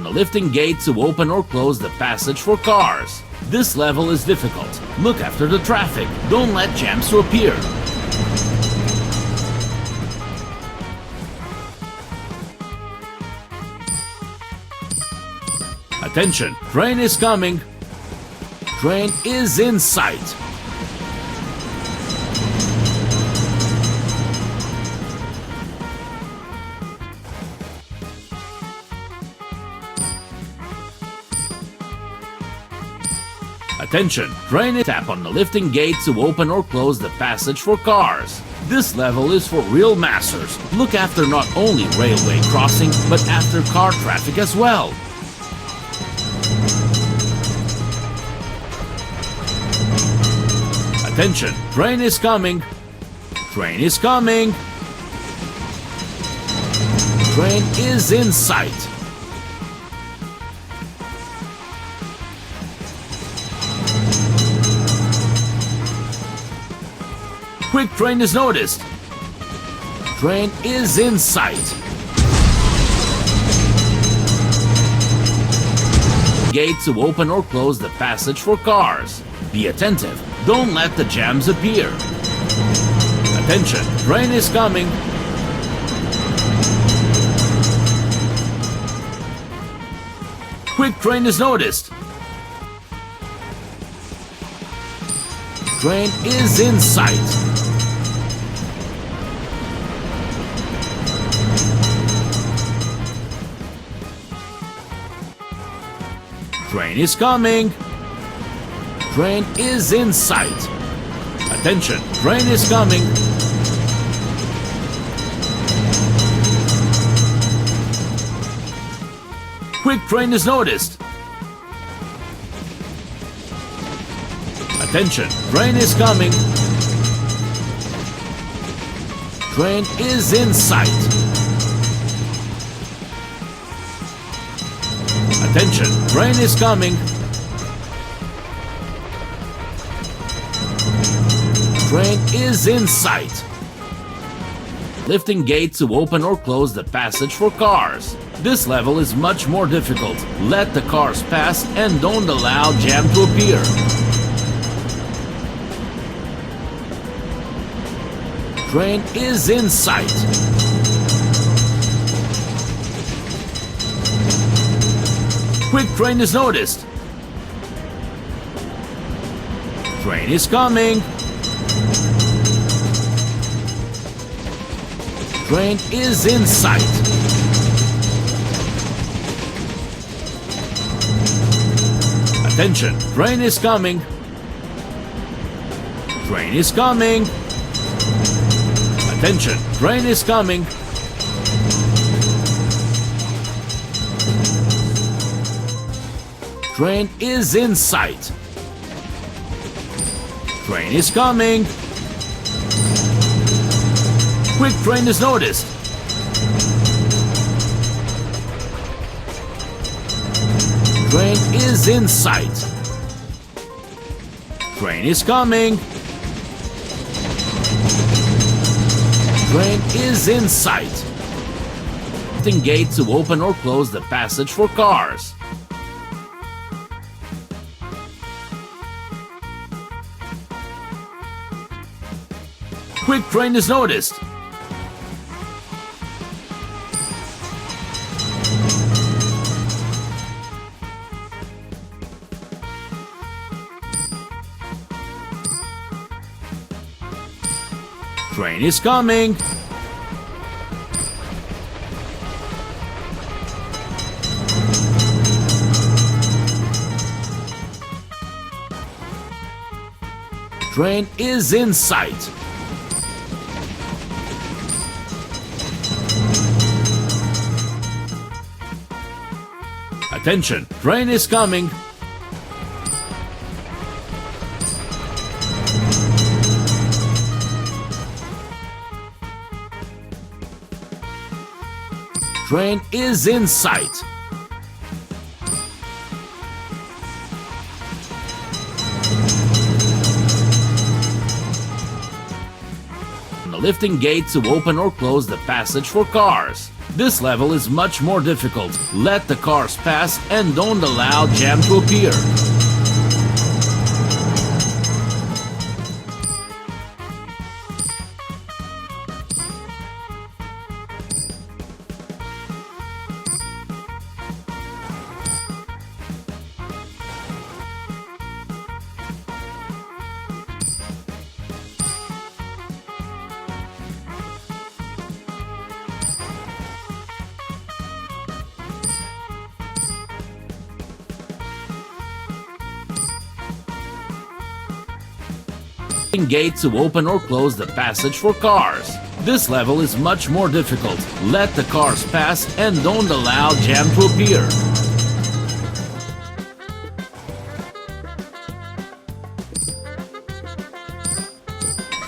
The lifting gate to open or close the passage for cars. This level is difficult. Look after the traffic. Don't let jams to appear. Attention, train is coming. Train is in sight. Attention, train is tap on the lifting gate to open or close the passage for cars. This level is for real masters. Look after not only railway crossing, but after car traffic as well. Attention, train is coming. Train is coming. Train is in sight. Quick train is noticed. Train is in sight. Gate to open or close the passage for cars. Be attentive. Don't let the jams appear. Attention, train is coming. Quick train is noticed. Train is in sight. Train is coming. Train is in sight. Attention, train is coming. Quick train is noticed. Attention, train is coming. Train is in sight. Attention, train is coming. Train is in sight. Lifting gate to open or close the passage for cars. This level is much more difficult. Let the cars pass and don't allow jam to appear. Train is in sight. Quick train is noticed. Train is coming. Train is in sight. Attention, train is coming. Train is coming. Attention, train is coming. Train is in sight. Train is coming. Quick train is noticed. Train is in sight. Train is coming. Train is in sight. Lifting gate to open or close the passage for cars. Quick train is noticed. Train is coming. Train is in sight. Attention, train is coming. Train is in sight. The lifting gate to open or close the passage for cars. This level is much more difficult. Let the cars pass and don't allow jam to appear. Gate to open or close the passage for cars. This level is much more difficult. Let the cars pass and don't allow jam to appear.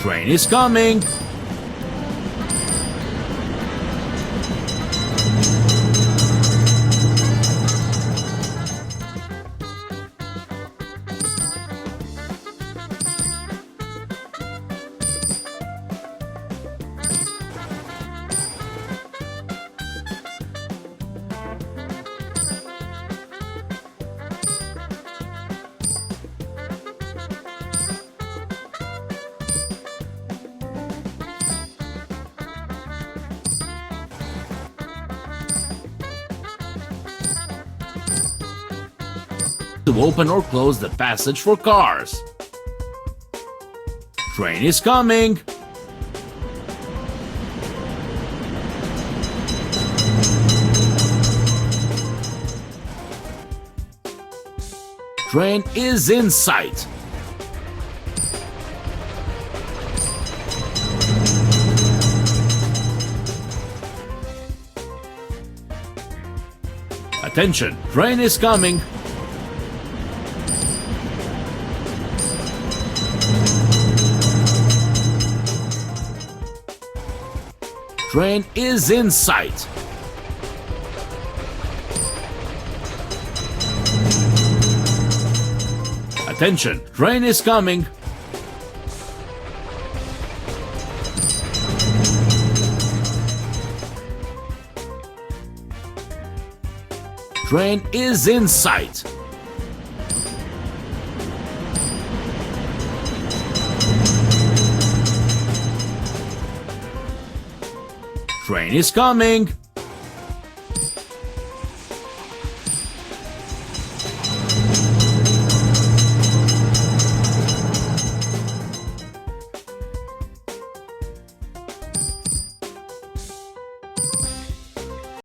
Train is coming. To open or close the passage for cars. Train is coming. Train is in sight. Attention, train is coming. Train is in sight. Attention, train is coming. Train is in sight. Train is coming.